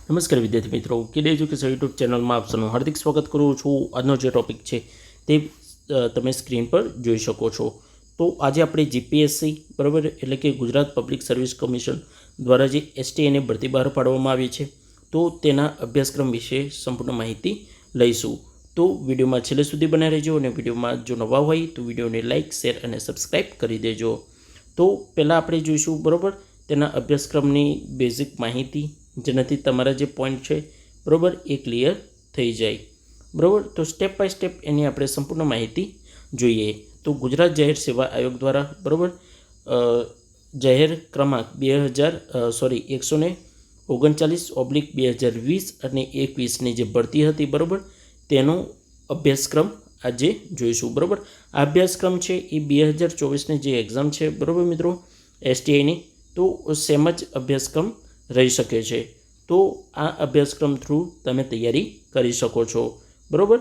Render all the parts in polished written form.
નમસ્કાર વિદ્યાર્થી મિત્રો, કિડ એજ્યુકેશન યુટ્યુબ ચેનલમાં આપ સૌનું હાર્દિક સ્વાગત કરું છું. આજનો જે ટોપિક છે તે તમે સ્ક્રીન પર જોઈ શકો છો. તો આજે આપણે જીપીએસસી બરાબર એટલે કે ગુજરાત પબ્લિક સર્વિસ કમિશન દ્વારા જે એસટીએની ભરતી બહાર પાડવામાં આવી છે તો તેના અભ્યાસક્રમ વિશે સંપૂર્ણ માહિતી લઈશું. તો વિડીયોમાં છેલ્લે સુધી બનાવી રહેજો અને વિડીયોમાં જો નવા હોય તો વિડીયોને લાઇક, શેર અને સબસ્ક્રાઈબ કરી દેજો. તો પહેલાં આપણે જોઈશું બરાબર તેના અભ્યાસક્રમની બેઝિક માહિતી, જેનાથી તમારા જે પોઈન્ટ છે બરાબર એ ક્લિયર થઈ જાય. બરાબર, તો સ્ટેપ બાય સ્ટેપ એની આપણે સંપૂર્ણ માહિતી જોઈએ. તો ગુજરાત જાહેર સેવા આયોગ દ્વારા બરાબર જાહેર ક્રમાંક 139/2020 અને 21ની જે ભરતી હતી બરાબર તેનો અભ્યાસક્રમ આજે જોઈશું. બરાબર, આ અભ્યાસક્રમ છે એ 2024ની જે એક્ઝામ છે બરાબર મિત્રો એસટીઆઈની, તો સેમ જ અભ્યાસક્રમ રહી શકે છે. તો આ અભ્યાસક્રમ થ્રુ તમે તૈયારી કરી શકો છો. બરાબર,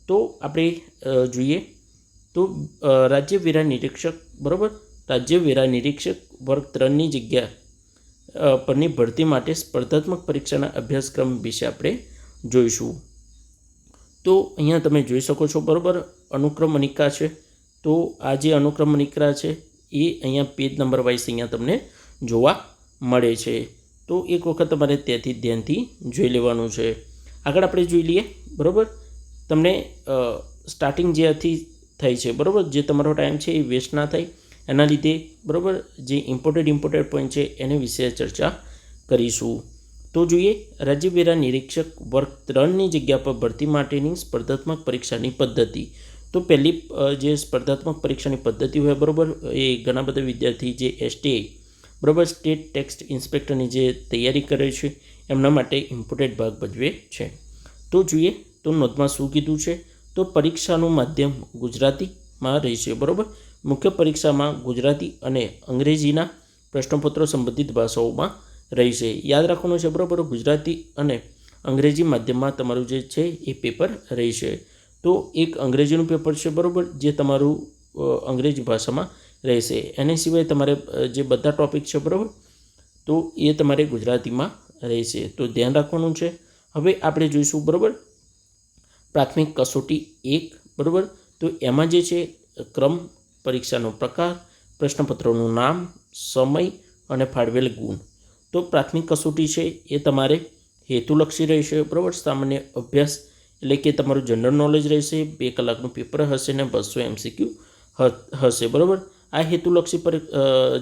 તો આપણે જોઈએ તો રાજ્ય વેરા નિરીક્ષક બરાબર રાજ્ય વેરા નિરીક્ષક વર્ગ 3ની જગ્યા પરની ભરતી માટે સ્પર્ધાત્મક પરીક્ષાના અભ્યાસક્રમ વિશે આપણે જોઈશું. તો અહીંયા તમે જોઈ શકો છો બરાબર અનુક્રમણિકા છે. તો આ જે અનુક્રમણિકા છે એ અહીંયા પેજ નંબર વાઇઝ અહીંયા તમને જોવા મળે છે. તો એક વખત તમારે ત્યાંથી ધ્યાનથી જોઈ લેવાનું છે. આગળ આપણે જોઈ લઈએ બરાબર. તમને સ્ટાર્ટિંગ જ્યાંથી થાય છે બરાબર, જે તમારો ટાઈમ છે એ વેસ્ટ ના થાય એના લીધે બરાબર જે ઇમ્પોર્ટન્ટ પોઈન્ટ છે એને વિશે ચર્ચા કરીશું. તો જોઈએ રાજ્ય વેરા નિરીક્ષક વર્ગ 3ની જગ્યા પર ભરતી માટેની સ્પર્ધાત્મક પરીક્ષાની પદ્ધતિ. તો પહેલી જે સ્પર્ધાત્મક પરીક્ષાની પદ્ધતિ હોય બરાબર એ ઘણા બધા વિદ્યાર્થી જે એસટીઆઈ બરાબર સ્ટેટ ટેક્સ ઇન્સ્પેક્ટરની જે તૈયારી કરે છે એમના માટે ઇમ્પોર્ટન્ટ ભાગ ભજવે છે. તો જોઈએ તો નોંધમાં શું કીધું છે. તો પરીક્ષાનું માધ્યમ ગુજરાતીમાં રહેશે બરાબર. મુખ્ય પરીક્ષામાં ગુજરાતી અને અંગ્રેજીના પ્રશ્નપત્રો સંબંધિત ભાષાઓમાં રહેશે. યાદ રાખવાનું છે બરાબર, ગુજરાતી અને અંગ્રેજી માધ્યમમાં તમારું જે છે એ પેપર રહેશે. તો એક અંગ્રેજીનું પેપર છે બરાબર જે તમારું અંગ્રેજી ભાષામાં રહેશે. એની સિવાય તમારે જે બધા ટૉપિક છે બરાબર તો એ તમારે ગુજરાતીમાં રહેશે. તો ધ્યાન રાખવાનું છે. હવે આપણે જોઈશું બરાબર પ્રાથમિક કસોટી 1 બરાબર. તો એમાં જે છે ક્રમ, પરીક્ષાનો પ્રકાર, પ્રશ્નપત્રોનું નામ, સમય અને ફાળવેલ ગુણ. તો પ્રાથમિક કસોટી છે એ તમારે હેતુલક્ષી રહેશે બરાબર. સામાન્ય અભ્યાસ એટલે કે તમારું જનરલ નોલેજ રહેશે. 2 કલાકનું પેપર હશે ને 200 MCQ હશે બરાબર. આ હેતુલક્ષી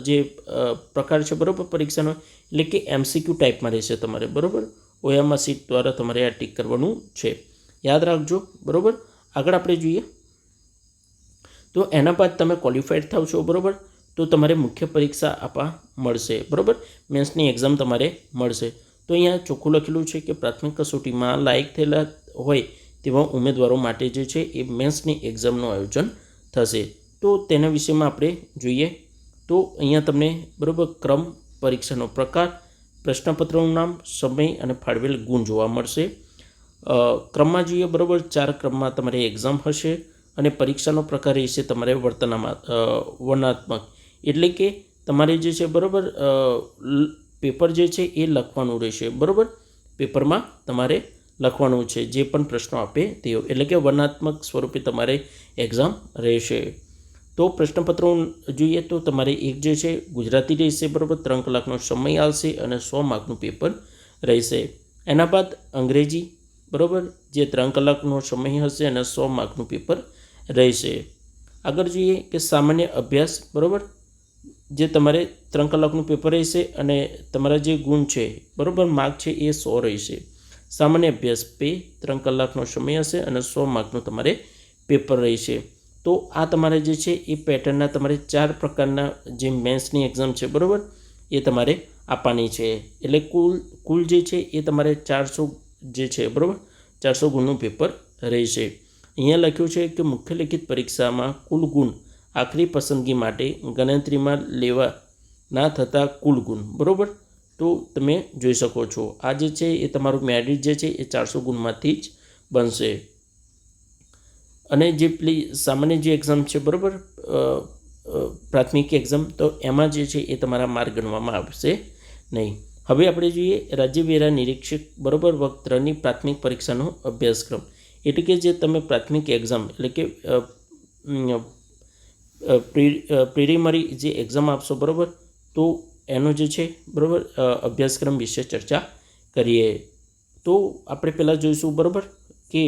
જે પ્રકાર છે બરાબર પરીક્ષાનો એટલે કે MCQ ટાઈપમાં રહેશે તમારે બરાબર. ઓએમઆર સીટ દ્વારા તમારે આ ટીક કરવાનું છે, યાદ રાખજો બરાબર. આગળ આપણે જોઈએ તો એના બાદ તમે ક્વોલિફાઈડ થાવ છો બરાબર તો તમારે મુખ્ય પરીક્ષા આપવા મળશે બરાબર. મેન્સની એક્ઝામ તમારે મળશે. તો અહીંયા ચોખ્ખું લખેલું છે કે પ્રાથમિક કસોટીમાં લાયક થયેલા હોય તેવા ઉમેદવારો માટે જે છે એ મેન્સની એક્ઝામનું આયોજન થશે. તો તેના વિષયમાં આપણે જોઈએ તો અહીંયા તમને બરાબર ક્રમ, પરીક્ષાનો પ્રકાર, પ્રશ્નપત્રનું નામ, સમય અને ફાળવેલ ગુણ જોવા મળશે. ક્રમમાં જોઈએ બરાબર 4 ક્રમમાં તમારે એક્ઝામ હશે અને પરીક્ષાનો પ્રકાર રહેશે તમારે વર્ણનાત્મક એટલે કે તમારે જે છે બરાબર પેપર જે છે એ લખવાનું રહેશે બરાબર. પેપરમાં તમારે લખવાનું છે જે પણ પ્રશ્નો આપે તેઓ એટલે કે વર્ણનાત્મક સ્વરૂપે તમારે એક્ઝામ રહેશે. તો પ્રશ્નપત્રો જોઈએ તો તમારે એક જે છે ગુજરાતી રહેશે બરાબર. 3 કલાકનો સમય આવશે અને 100 માર્કનું પેપર રહેશે. એના બાદ અંગ્રેજી બરાબર જે 3 કલાકનો સમય હશે અને 100 માર્કનું પેપર રહેશે. આગળ જોઈએ કે સામાન્ય અભ્યાસ બરાબર જે તમારે 3 કલાકનું પેપર રહેશે અને તમારા જે ગુણ છે બરાબર માર્ક છે એ 100 રહેશે. સામાન્ય અભ્યાસ 3 કલાકનો સમય હશે અને 100 માર્કનું તમારે પેપર રહેશે. તો આ તમારે જે છે એ પેટર્નના તમારે 4 પ્રકારના જે મેન્સની એક્ઝામ છે બરાબર એ તમારે આપવાની છે. એટલે કુલ જે છે એ તમારે 400 જે છે બરાબર 400 ગુણનું પેપર રહેશે. અહીંયા લખ્યું છે કે મુખ્ય લેખિત પરીક્ષામાં કુલ ગુણ આખરી પસંદગી માટે ગણતરીમાં લેવા ના થતા કુલ ગુણ બરાબર. તો તમે જોઈ શકો છો આ જે છે એ તમારું મેરિટ જે છે એ 400 ગુણમાંથી જ બનશે. અને જે પેલી સામાન્ય જે એક્ઝામ છે બરાબર પ્રાથમિક એક્ઝામ તો એમાં જે છે એ તમારા માર્ક ગણવામાં આવશે નહીં. હવે આપણે જોઈએ રાજ્ય વેરા નિરીક્ષક બરાબર વર્ગ 3ની પ્રાથમિક પરીક્ષાનો અભ્યાસક્રમ. એટલે કે જે તમે પ્રાથમિક એક્ઝામ એટલે કે પ્રિલિમરી જે એક્ઝામ આપશો બરાબર, તો એનો જે છે બરાબર અભ્યાસક્રમ વિશે ચર્ચા કરીએ. તો આપણે પહેલાં જોઈશું બરાબર કે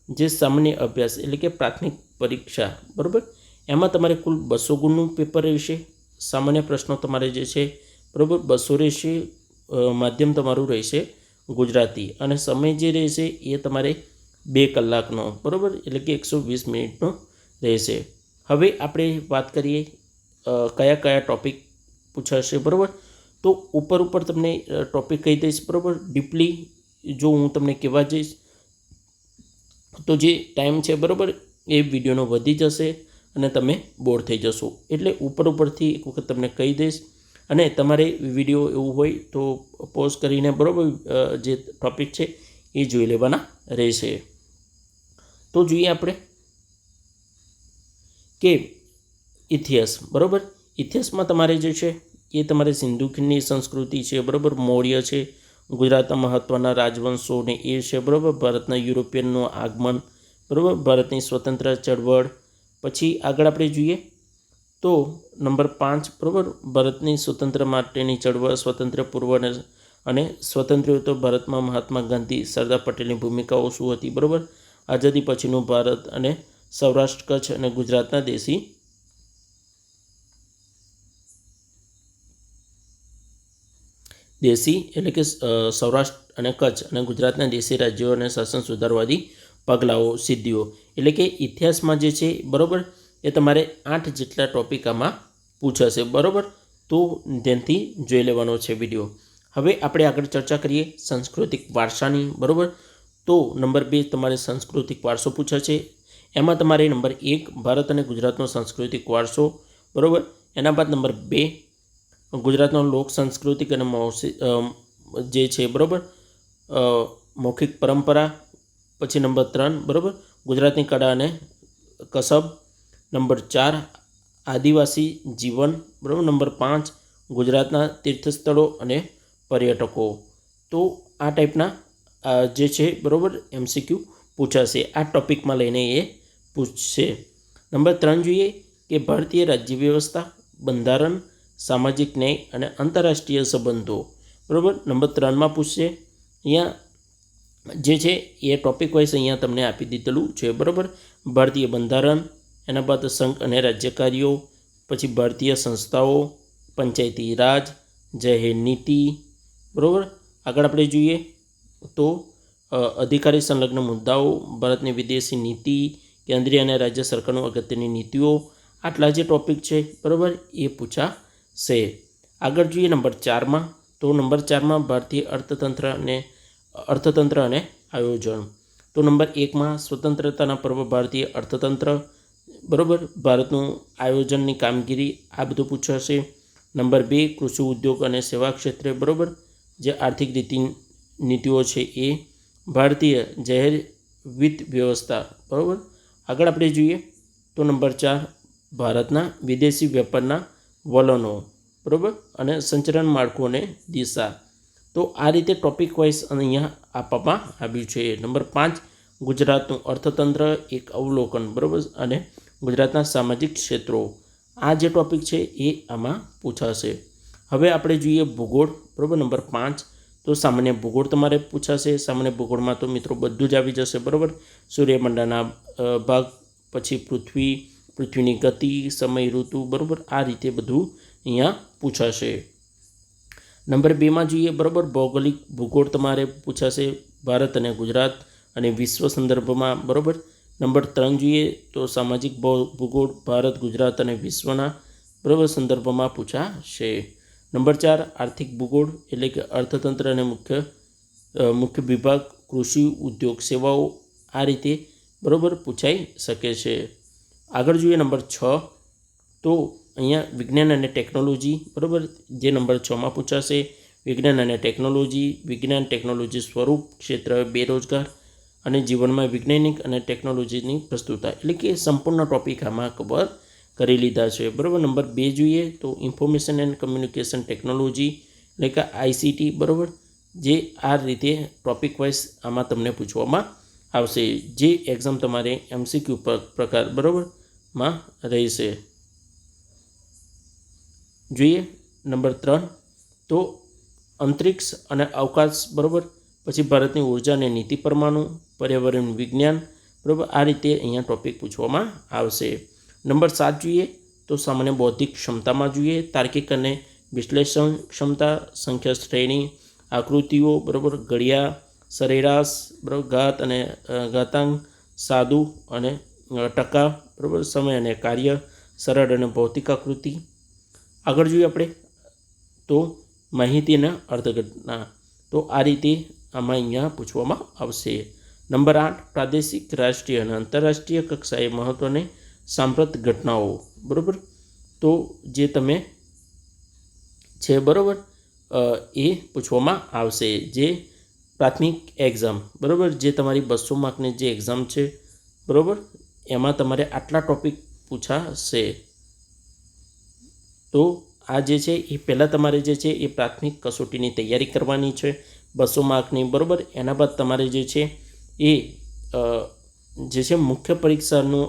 જે સામાન્ય અભ્યાસ એટલે કે પ્રાથમિક પરીક્ષા બરાબર, એમાં તમારે કુલ 200 ગુણનું પેપર રહેશે. સામાન્ય પ્રશ્નો તમારે જે છે બરાબર 200 રહેશે. માધ્યમ તમારું રહેશે ગુજરાતી, અને સમય જે રહેશે એ તમારે 2 કલાકનો બરાબર, એટલે કે 120 મિનિટનો રહેશે. હવે આપણે વાત કરીએ કયા કયા ટૉપિક પૂછાશે બરાબર. તો ઉપર તમને ટૉપિક કહી દઈશ બરાબર. ડીપલી જો હું તમને કહેવા જઈશ તો જે ટાઈમ છે બરાબર એ વિડીયોનો વધી જશે અને તમે બોર થઈ જશો. એટલે ઉપરથી એક વખત તમને કહી દઈશ, અને તમારે વિડીયો એવું હોય તો પોઝ કરીને બરાબર જે ટૉપિક છે એ જોઈ લેવાના રહેશે. તો જોઈએ આપણે કે ઇતિહાસ બરાબર. ઇતિહાસમાં તમારે જે છે એ તમારે સિંધુ ખીણની સંસ્કૃતિ છે બરાબર, મૌર્ય છે, ગુજરાતના મહત્ત્વના રાજવંશો ને એ છે બરાબર, ભારતના યુરોપિયનનું આગમન બરાબર, ભારતની સ્વતંત્ર ચળવળ. પછી આગળ આપણે જોઈએ તો નંબર 5 બરાબર, ભારતની સ્વતંત્ર માટેની ચળવળ, સ્વતંત્ર પૂર્વ અને સ્વતંત્ર તો ભારતમાં મહાત્મા ગાંધી, સરદાર પટેલની ભૂમિકાઓ શું હતી બરાબર, આઝાદી પછીનું ભારત અને સૌરાષ્ટ્ર, કચ્છ અને ગુજરાતના દેશી એટલે કે સૌરાષ્ટ્ર અને કચ્છ અને ગુજરાતના દેશી રાજ્યો અને શાસન સુધારવાદી પગલાઓ, સિદ્ધિઓ. એટલે કે ઇતિહાસમાં જે છે બરાબર એ તમારે 8 જેટલા ટૉપિક આમાં પૂછાશે બરાબર. તો ધ્યાનથી જોઈ લેવાનો છે વિડીયો. હવે આપણે આગળ ચર્ચા કરીએ સાંસ્કૃતિક વારસાની બરાબર. તો નંબર 2 તમારે સાંસ્કૃતિક વારસો પૂછાશે. એમાં તમારે નંબર 1 ભારત અને ગુજરાતનો સાંસ્કૃતિક વારસો બરાબર. એના બાદ નંબર 2 ગુજરાતનો લોક સાંસ્કૃતિક અને જે છે બરાબર મૌખિક પરંપરા. પછી નંબર 3 બરાબર ગુજરાતની કળા અને કસબ. નંબર 4 આદિવાસી જીવન બરાબર. નંબર 5 ગુજરાતના તીર્થસ્થળો અને પર્યટકો. તો આ ટાઈપના જે છે બરાબર MCQ પૂછાશે. આ ટૉપિકમાં લઈને એ પૂછશે. નંબર 3 જોઈએ કે ભારતીય રાજ્ય વ્યવસ્થા, બંધારણ, સામાજિક ન્યાય અને આંતરરાષ્ટ્રીય સંબંધો બરાબર નંબર 3માં પૂછશે. અહીંયા જે છે એ ટૉપિક વાઇઝ અહીંયા તમને આપી દીધેલું છે બરાબર. ભારતીય બંધારણ, એના બાદ સંઘ અને રાજ્ય કાર્યો, પછી ભારતીય સંસ્થાઓ, પંચાયતી રાજ, જાહેર નીતિ બરાબર. આગળ આપણે જોઈએ તો અધિકારી સંલગ્ન મુદ્દાઓ, ભારતની વિદેશી નીતિ, કેન્દ્રીય અને રાજ્ય સરકારનું અગત્યની નીતિઓ. આટલા જે ટૉપિક છે બરાબર એ પૂછાશે. આગળ જોઈએ નંબર 4માં. તો નંબર 4માં ભારતીય અર્થતંત્ર અને આયોજન. તો નંબર 1માં સ્વતંત્રતાના પર્વ, ભારતીય અર્થતંત્ર બરાબર, ભારતનું આયોજનની કામગીરી, આ બધું પૂછાશે. નંબર 2 કૃષિ ઉદ્યોગ અને સેવા ક્ષેત્રે બરાબર જે આર્થિક નીતિઓ છે એ, ભારતીય જાહેર વિત્ત વ્યવસ્થા બરાબર. આગળ આપણે જોઈએ તો નંબર 4 ભારતના વિદેશી વેપારના વલણો બરાબર અને સંચાલન માળખું અને દિશા. તો આ રીતે ટૉપિક વાઇઝ અહીંયા આપવામાં આવ્યું છે. નંબર 5 ગુજરાતનું અર્થતંત્ર એક અવલોકન બરાબર અને ગુજરાતના સામાજિક ક્ષેત્રો. આ જે ટૉપિક છે એ આમાં પૂછાશે. હવે આપણે જોઈએ ભૂગોળ બરાબર. નંબર 5 તો સામાન્ય ભૂગોળ તમારે પૂછાશે. સામાન્ય ભૂગોળમાં તો મિત્રો બધું જ આવી જશે બરાબર. સૂર્યમંડળના ભાગ, પછી પૃથ્વીની ગતિ, સમય, ઋતુ બરાબર. આ રીતે બધું અહીંયા પૂછાશે. નંબર 2માં જોઈએ બરાબર ભૌગોલિક ભૂગોળ તમારે પૂછાશે, ભારત અને ગુજરાત અને વિશ્વ સંદર્ભમાં બરાબર. નંબર 3 જોઈએ તો સામાજિક ભૂગોળ, ભારત, ગુજરાત અને વિશ્વના બરાબર સંદર્ભમાં પૂછાશે. નંબર 4 આર્થિક ભૂગોળ એટલે કે અર્થતંત્ર અને મુખ્ય વિભાગ, કૃષિ, ઉદ્યોગ, સેવાઓ. આ રીતે બરાબર પૂછાઈ શકે છે. આગળ જોઈએ નંબર 6. તો અહીંયા વિજ્ઞાન અને ટેકનોલોજી બરાબર જે નંબર 6માં પૂછાશે. વિજ્ઞાન અને ટેકનોલોજી સ્વરૂપ, ક્ષેત્ર, બેરોજગાર અને જીવનમાં વૈજ્ઞાનિક અને ટેકનોલોજીની પ્રસ્તુતતા. એટલે કે સંપૂર્ણ ટૉપિક આમાં કવર કરી લીધા છે બરાબર. નંબર 2 જોઈએ તો ઇન્ફોર્મેશન એન્ડ કમ્યુનિકેશન ટેકનોલોજી એટલે કે આઈસીટી, બરાબર, જે આ રીતે ટોપિક વાઇઝ આમાં તમને પૂછવામાં આવશે, જે એક્ઝામ તમારે MCQ પ્રકાર, બરાબરમાં રહેશે. જોઈએ નંબર 3, તો અંતરિક્ષ અને અવકાશ, બરાબર, પછી ભારતની ઉર્જા અને નીતિ પરમાણુ, પર્યાવરણ વિજ્ઞાન, બરાબર, આ રીતે અહીંયા ટોપિક પૂછવામાં આવશે. નંબર 7 જોઈએ તો સામાન્ય બૌદ્ધિક ક્ષમતામાં જોઈએ તાર્કિક અને વિશ્લેષણ ક્ષમતા, સંખ્યા શ્રેણી, આકૃતિઓ, બરાબર, ઘડિયા, સરેરાશ, બરાબર, ઘાત અને ઘાતાંક, સાદું અને ટકા, બરાબર, સમય અને કાર્ય, સરળ અને ભૌતિક આકૃતિ. આગળ જોઈએ આપણે તો માહિતી અને અર્થઘટના, તો આ રીતે આમાં અહીંયા પૂછવામાં આવશે. નંબર 8, પ્રાદેશિક, રાષ્ટ્રીય અને આંતરરાષ્ટ્રીય કક્ષાએ મહત્ત્વની સાંપ્રત ઘટનાઓ, બરાબર, તો જે તમે છે, બરાબર, એ પૂછવામાં આવશે. જે પ્રાથમિક એક્ઝામ, બરાબર, જે તમારી 200 માર્કની જે એક્ઝામ છે, બરાબર, એમાં તમારે આટલા ટોપિક પૂછાશે. તો આ જે છે એ પહેલાં તમારે જે છે એ પ્રાથમિક કસોટીની તૈયારી કરવાની છે 200 માર્કની, બરાબર. એના બાદ તમારે જે છે એ જે છે મુખ્ય પરીક્ષાનું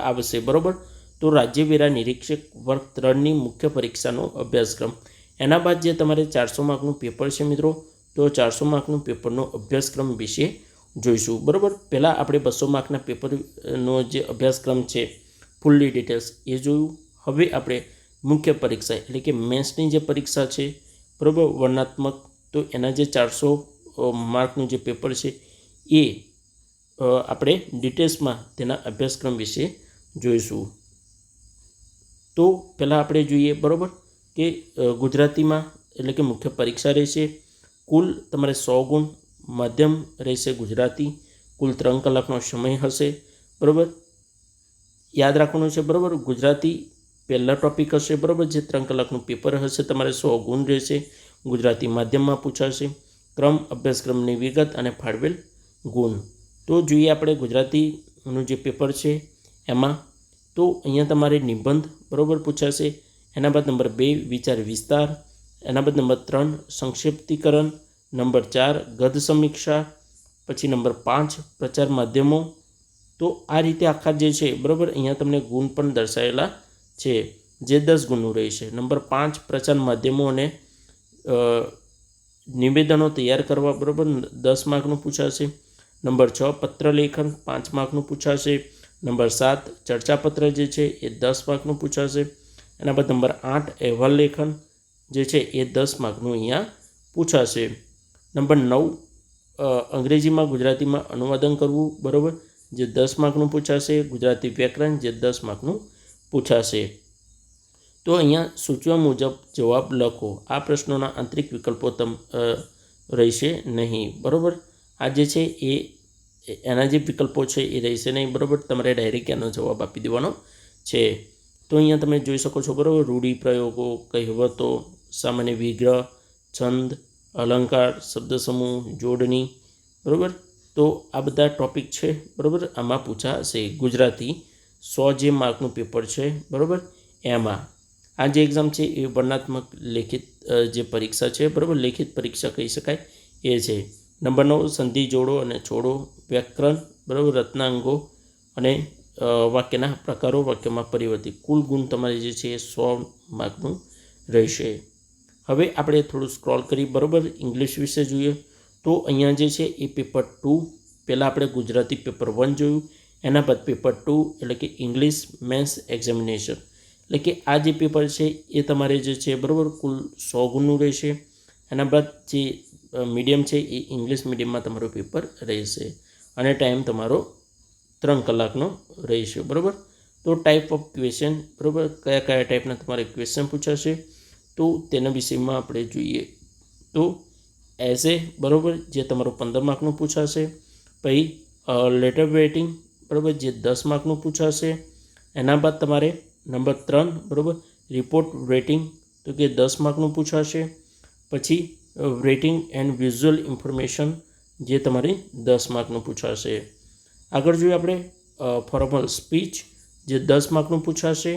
આવશે, બરાબર. તો રાજ્ય વેરા નિરીક્ષક વર્ગ 3ની મુખ્ય પરીક્ષાનો અભ્યાસક્રમ. એના બાદ જે તમારે 400 માર્કનું પેપર છે મિત્રો, તો 400 માર્કનું પેપરનો અભ્યાસક્રમ વિશે જોઈશું, બરાબર. પહેલાં આપણે 200 માર્કના પેપરનો જે અભ્યાસક્રમ છે ફૂલ્લી ડિટેલ્સ એ જોયું. હવે આપણે મુખ્ય પરીક્ષા એટલે કે મેન્સની જે પરીક્ષા છે, બરાબર, વર્ણનાત્મક, તો એના જે 400 માર્કનું જે પેપર છે એ આપણે ડિટેલ્સમાં તેના અભ્યાસક્રમ વિશે જોઈશું. તો પહેલાં આપણે જોઈએ, બરાબર, કે ગુજરાતીમાં એટલે કે મુખ્ય પરીક્ષા રહેશે. કુલ તમારે 100 ગુણ, માધ્યમ રહેશે ગુજરાતી, કુલ 3 કલાકનો સમય હશે, બરાબર. યાદ રાખવાનું છે, બરાબર, ગુજરાતી પહેલા ટોપિક હશે, બરાબર, જે 3 કલાકનું પેપર હશે, તમારે 100 ગુણ રહેશે, ગુજરાતી માધ્યમમાં પૂછાશે. ક્રમ, અભ્યાસક્રમની વિગત અને ફાળવેલ ગુણ. તો જોઈએ આપણે ગુજરાતીનું જે પેપર છે એમાં, તો અહીંયા તમારે નિબંધ, બરાબર, પૂછાશે. એના બાદ નંબર 2 વિચાર વિસ્તાર, એના બાદ નંબર 3 સંક્ષિપ્તીકરણ, નંબર 4 ગદ્ય સમીક્ષા, પછી નંબર 5 પ્રચાર માધ્યમો. તો આ રીતે આખા જે છે, બરાબર, અહીંયા તમને ગુણ પણ દર્શાવેલા છે, જે 10 ગુણનું રહેશે. નંબર 5 પ્રચાર માધ્યમો અને નિવેદનો તૈયાર કરવા, બરાબર, 10 માર્કનું પૂછાશે. નંબર 6 પત્ર લેખન 5 માર્કનું પૂછાશે. નંબર 7 ચર્ચાપત્ર જે છે એ 10 માર્કનું પૂછાશે. એના બાદ નંબર 8 અહેવાલ લેખન જે છે એ 10 માર્કનું અહીંયા પૂછાશે. નંબર 9 અંગ્રેજીમાં ગુજરાતીમાં અનુવાદન કરવું, બરાબર, જે 10 માર્કનું પૂછાશે. ગુજરાતી વ્યાકરણ જે 10 માર્કનું પૂછાશે. તો અહીંયા સૂચવા મુજબ જવાબ લખો. આ પ્રશ્નોના આંતરિક વિકલ્પો રહેશે નહીં, બરાબર. આ જે છે એ એના જે વિકલ્પો છે એ રહેશે નહીં, બરાબર. તમારે ડાયરેક્ટ એનો જવાબ આપી દેવાનો છે. તો અહીંયા તમે જોઈ શકો છો, બરાબર, રૂઢિપ્રયોગો, કહેવતો, સામાન્ય વિગ્રહ, છંદ, અલંકાર, શબ્દસમૂહ, જોડણી, બરાબર. તો આ બધા ટોપિક છે, બરાબર, આમાં પૂછાશે. ગુજરાતી 100 જે માર્કનું પેપર છે, બરાબર, એમાં આ જે એક્ઝામ છે એ વર્ણનાત્મક લેખિત જે પરીક્ષા છે, બરાબર, લેખિત પરીક્ષા કહી શકાય એ છે. નંબર 9 સંધિ જોડો અને છોડો, વ્યાકરણ, બરાબર, રચનાંગો અને વાક્યના પ્રકારો, વાક્યમાં પરિવર્તિત. કુલ ગુણ તમારે જે છે એ 100 માર્કનું રહેશે. હવે આપણે થોડું સ્ક્રોલ કરી, બરાબર, ઇંગ્લિશ વિશે જોઈએ. તો અહીંયા જે છે એ પેપર 2, પહેલાં આપણે ગુજરાતી પેપર 1 જોયું, એના બાદ પેપર 2 એટલે કે ઇંગ્લિશ મેન્સ એક્ઝામિનેશન, એટલે કે આ જે પેપર છે એ તમારે જે છે, બરાબર, કુલ 100 ગુણનું રહેશે. એના બાદ જે મીડિયમ છે એ ઇંગ્લિશ મીડિયમમાં તમારું પેપર રહેશે અને ટાઈમ તમારો 3 કલાકનો રહેશે, બરાબર. તો ટાઈપ ઓફ ક્વેશ્ચન, બરાબર, કયા કયા ટાઈપના તમારે ક્વેશ્ચન પૂછાશે તો તેના વિષયમાં આપણે જોઈએ. તો એસે, બરાબર, જે તમારું 15 માર્કનું પૂછાશે. પછી લેટર રાઇટિંગ, બરાબર, જે 10 માર્કનું પૂછાશે. એના બાદ તમારે નંબર 3, બરાબર, રિપોર્ટ રેટિંગ, તો કે 10 માર્કનું પૂછાશે. પછી રેટિંગ એન્ડ વિઝ્યુઅલ ઇન્ફોર્મેશન જે તમારી 10 માર્કનું પૂછાશે. આગળ જોઈએ આપણે ફોર્મલ સ્પીચ જે 10 માર્કનું પૂછાશે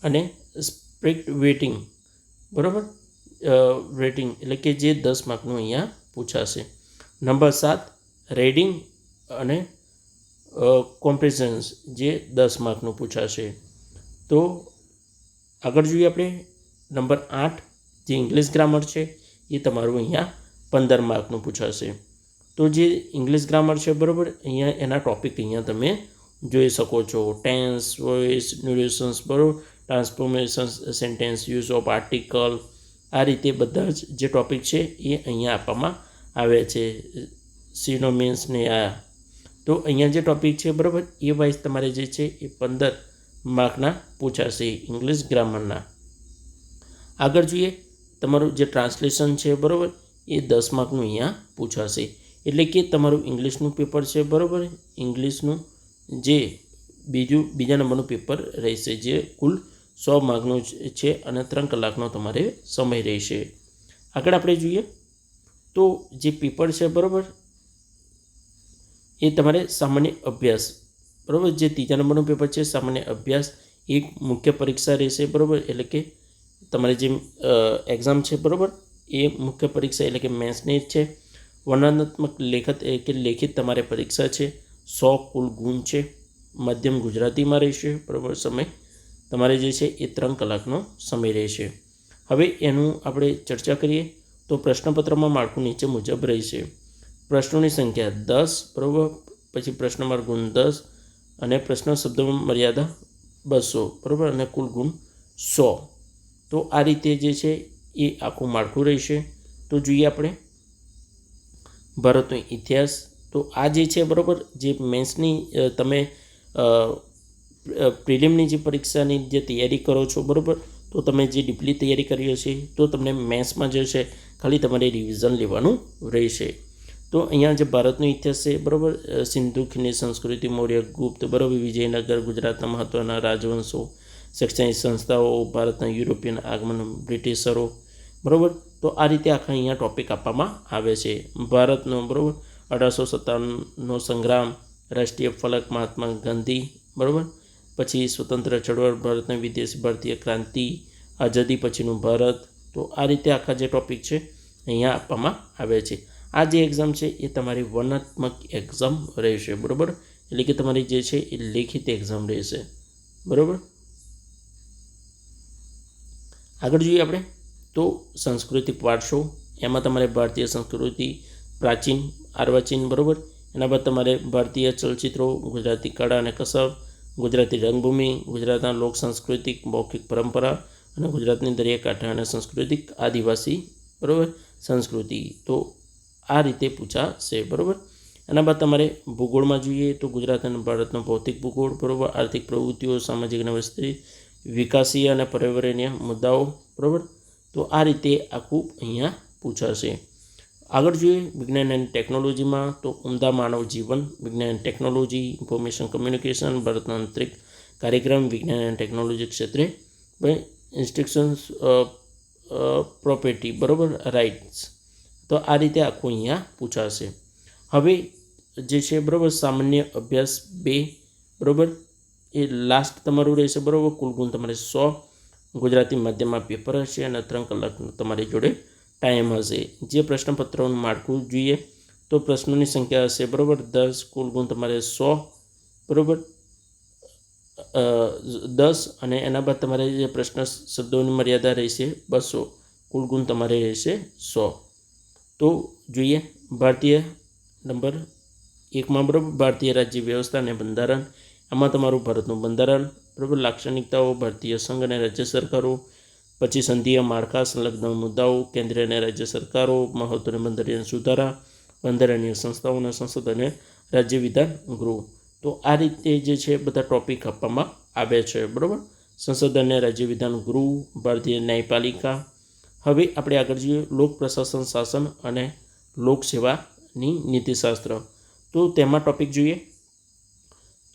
અને સ્ક્રિપ્ટ વેટિંગ, બરાબર, રેટિંગ એટલે કે જે 10 માર્કનું અહીંયા પૂછાશે. નંબર 7 રીડિંગ અને કોમ્પ્રિહેન્સ જે 10 માર્કનું પૂછાશે. તો આગળ જોઈએ આપણે નંબર 8 જે ઇંગ્લિશ ગ્રામર છે એ તમારું અહીંયા 15 માર્કનું પૂછાશે. તો જે ઇંગ્લિશ ગ્રામર છે બરાબર, અહીંયા એના ટોપિક અહીંયા તમે જોઈ શકો છો. ટેન્સ, વોઇસ, ન્યુરેશન્સ બરાબર, transformations, sentence, use of article, આ રીતે બધા જ જે ટોપિક છે એ અહીંયા આપવામાં આવે છે. સિનોનિમ્સ ને આ તો અહીંયા જે ટોપિક છે બરાબર એ વાઇઝ તમારે જે છે એ 15 માર્કના પૂછાશે ઇંગ્લિશ ગ્રામરના. આગળ જોઈએ તમારું જે ટ્રાન્સલેશન છે બરાબર એ 10 માર્કનું અહીંયા પૂછાશે. એટલે કે તમારું ઇંગ્લિશનું પેપર છે બરાબર, ઇંગ્લિશનું જે બીજા નંબરનું પેપર રહેશે જે કુલ 100 માર્કનું છે અને 3 કલાકનો તમારે સમય રહેશે. આગળ આપણે જોઈએ તો જે પેપર છે બરાબર એ તમારે સામાન્ય અભ્યાસ બરાબર, જે ત્રીજા નંબરનું પેપર છે સામાન્ય અભ્યાસ એક મુખ્ય પરીક્ષા રહેશે બરાબર. એટલે કે તમારી જે એક્ઝામ છે બરાબર એ મુખ્ય પરીક્ષા એટલે કે મેન્સની છે. વર્ણનાત્મક લેખિત તમારે પરીક્ષા છે. 100 કુલ ગુણ છે. મધ્યમ ગુજરાતીમાં રહેશે બરાબર. સમય તમારે જે છે એ 3 કલાકનો સમય રહેશે. હવે એનું આપણે ચર્ચા કરીએ તો પ્રશ્નપત્રમાં માળખું નીચે મુજબ રહેશે. પ્રશ્નોની સંખ્યા 10 બરાબર, પછી પ્રશ્નમાં ગુણ 10 અને પ્રશ્ન શબ્દ મર્યાદા 200 બરાબર અને કુલ ગુણ 100. તો આ રીતે જે છે એ આખું માળખું રહેશે. તો જોઈએ આપણે ભારતનો ઇતિહાસ. તો આ જે છે બરાબર જે મેન્સની તમે પ્રિલિમની જે પરીક્ષાની જે તૈયારી કરો છો બરાબર, તો તમે જે ડીપલી તૈયારી કરી હશે તો તમને મેન્સમાં જે છે ખાલી તમારે રિવિઝન લેવાનું રહેશે. તો અહીંયા જે ભારતનો ઇતિહાસ છે બરાબર, સિંધુ ખીણની સંસ્કૃતિ, મૌર્ય, ગુપ્ત બરાબર, વિજયનગર, ગુજરાતના મહત્ત્વના રાજવંશો, શૈક્ષણિક સંસ્થાઓ, ભારતના યુરોપિયન આગમન, બ્રિટિશરો બરાબર. તો આ રીતે આખા અહીંયા ટોપિક આપવામાં આવે છે. ભારતનો બરાબર 1857નો સંગ્રામ, રાષ્ટ્રીય ફલક મહાત્મા ગાંધી બરાબર, પછી સ્વતંત્ર ચળવળ, ભારતના વિદેશી ભારતીય ક્રાંતિ, આઝાદી પછીનું ભારત. તો આ રીતે આખા જે ટોપિક છે અહીંયા આપવામાં આવે છે. આ જે એક્ઝામ છે એ તમારી વર્ણનાત્મક એક્ઝામ રહેશે બરાબર, એટલે કે તમારી જે છે એ લેખિત એક્ઝામ રહેશે બરાબર. આગળ જોઈએ આપણે તો સાંસ્કૃતિક વારસો. એમાં તમારે ભારતીય સંસ્કૃતિ, પ્રાચીન, અર્વાચીન બરાબર. એના બાદ તમારે ભારતીય ચલચિત્રો, ગુજરાતી કળા અને કસબ, ગુજરાતી રંગભૂમિ, ગુજરાતના લોક સાંસ્કૃતિક મૌખિક પરંપરા અને ગુજરાતની દરિયાકાંઠા અને સાંસ્કૃતિક આદિવાસી બરાબર સંસ્કૃતિ. તો આ રીતે પૂછાશે બરાબર. એના બાદ તમારે ભૂગોળમાં જોઈએ તો ગુજરાત અને ભારતનો ભૌતિક ભૂગોળ બરાબર, આર્થિક પ્રવૃત્તિઓ, સામાજિક અને વસ્તી વિકાસીય અને પર્યાવરણીય મુદ્દાઓ બરાબર. તો આ રીતે આખું અહીંયા પૂછાશે. આગળ જોઈએ વિજ્ઞાન અને ટેકનોલોજીમાં તો ઉમદા માનવ જીવન, વિજ્ઞાન અને ટેકનોલોજી, ઇન્ફોર્મેશન કમ્યુનિકેશન, ભારતના આંતરિક કાર્યક્રમ, વિજ્ઞાન અને ટેકનોલોજી ક્ષેત્રે ઇન્સ્ટ્રક્શન્સ પ્રોપર્ટી બરાબર, રાઇટ્સ. તો આ રીતે આખું અહીંયા પૂછાશે. હવે જે છે બરાબર સામાન્ય અભ્યાસ 2 બરાબર એ લાસ્ટ તમારું રહેશે બરાબર. કુલ ગુણ તમારે 100. ગુજરાતી માધ્યમમાં પેપર હશે અને 3 કલાકનું તમારી જોડે ટાઈમ હશે. જે પ્રશ્નપત્રોનું માળખું જોઈએ તો પ્રશ્નોની સંખ્યા હશે બરાબર 10. કુલ ગુણ તમારે 100 બરાબર 10 અને એના બાદ તમારે જે પ્રશ્ન શબ્દોની મર્યાદા રહેશે 200. કુલ ગુણ તમારે રહેશે 100. તો જોઈએ ભારતીય નંબર 1માં બરાબર ભારતીય રાજ્ય વ્યવસ્થા અને બંધારણ. આમાં તમારું ભારતનું બંધારણ બરાબર, લાક્ષણિકતાઓ, ભારતીય સંઘ અને રાજ્ય સરકારો, પછી સંઘીય માળખા, સંલગ્ન મુદ્દાઓ, કેન્દ્ર અને રાજ્ય સરકારો, મહત્વના બંધારણીય સુધારા, બંધારણીય સંસ્થાઓના સંસદ અને રાજ્ય વિધાન ગૃહ. તો આ રીતે જે છે બધા ટોપિક આપવામાં આવે છે બરાબર. સંસદ અને રાજ્ય વિધાન ગૃહ, ભારતીય ન્યાયપાલિકા. હવે આપણે આગળ જોઈએ લોક પ્રશાસન શાસન અને લોકસેવાની નીતિશાસ્ત્ર. તો તેમાં ટોપિક જોઈએ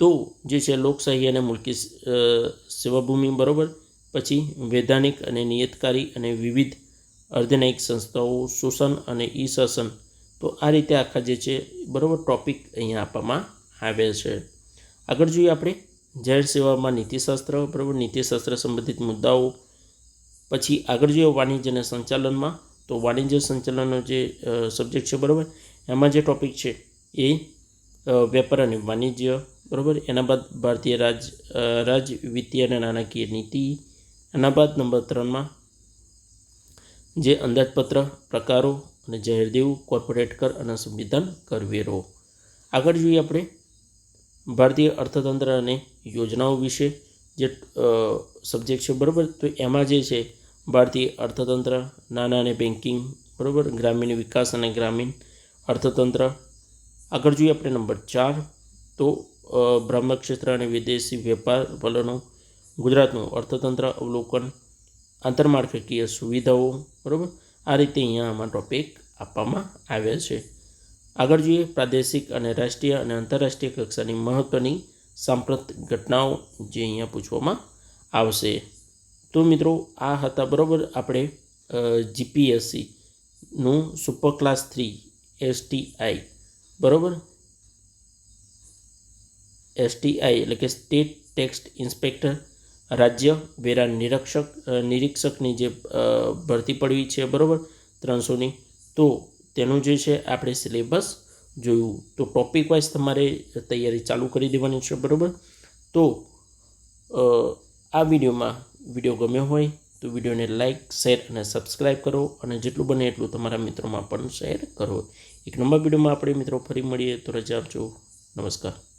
તો જે છે લોકશાહી અને મુલકી સેવાભૂમિ બરાબર, પછી વૈધાનિક અને નિયતકારી અને વિવિધ અર્ધન્યાયિક સંસ્થાઓ, શોષણ અને ઈ શાસન. તો આ રીતે આખા જે છે બરાબર ટોપિક અહીંયા આપવામાં આવે છે. આગળ જોઈએ આપણે જાહેર સેવામાં નીતિશાસ્ત્ર બરાબર, નીતિશાસ્ત્ર સંબંધિત મુદ્દાઓ, પછી આગળ જોઈએ વાણિજ્ય અને સંચાલનમાં, તો વાણિજ્ય સંચાલનનો જે સબ્જેક્ટ છે બરાબર, એમાં જે ટૉપિક છે એ વેપાર અને વાણિજ્ય બરાબર. એના બાદ ભારતીય રાજ વિત્તીય અને નાણાકીય નીતિ. એના બાદ નંબર 3માં જે અંદાજપત્ર પ્રકારો અને જાહેર દેવું, કોર્પોરેટ કર અને સંવિધાન કરવેરો. આગળ જોઈએ આપણે ભારતીય અર્થતંત્ર અને યોજનાઓ વિશે જે સબ્જેક્ટ છે બરાબર. તો એમાં જે છે ભારતીય અર્થતંત્ર, નાણાં અને બેન્કિંગ બરાબર, ગ્રામીણ વિકાસ અને ગ્રામીણ અર્થતંત્ર. આગળ જોઈએ આપણે નંબર 4, તો બ્રહ્મ ક્ષેત્ર અને વિદેશી વેપાર વલણો, ગુજરાતનું અર્થતંત્ર અવલોકન, આંતરમાળખાકીય સુવિધાઓ બરાબર. આ રીતે અહીંયા આમાં ટોપિક આપવામાં આવ્યા છે. આગળ જોઈએ પ્રાદેશિક અને રાષ્ટ્રીય અને આંતરરાષ્ટ્રીય કક્ષાની મહત્ત્વની સાંપ્રત ઘટનાઓ જે અહીંયા પૂછવામાં આવશે. તો મિત્રો આ હતા બરાબર આપણે જીપીએસસીનું સુપર ક્લાસ 3 STI બરાબર. STI એટલે કે સ્ટેટ ટેક્સ ઇન્સ્પેક્ટર, રાજ્ય વેરા નિરીક્ષકની જે ભરતી પડવી છે બરાબર 300ની. તો તેનું જે છે આપણે સિલેબસ જોયું. તો ટોપિક વાઇઝ તમારે તૈયારી ચાલુ કરી દેવાની છે બરાબર. તો આ વિડીયો ગમ્યો હોય તો વિડીયોને લાઇક, શેર અને સબસ્ક્રાઈબ કરો, અને જેટલું બને એટલું તમારા મિત્રોમાં પણ શેર કરો. એક નંબર વિડીયોમાં આપણે મિત્રો ફરી મળીએ, તો રજા આપજો. નમસ્કાર.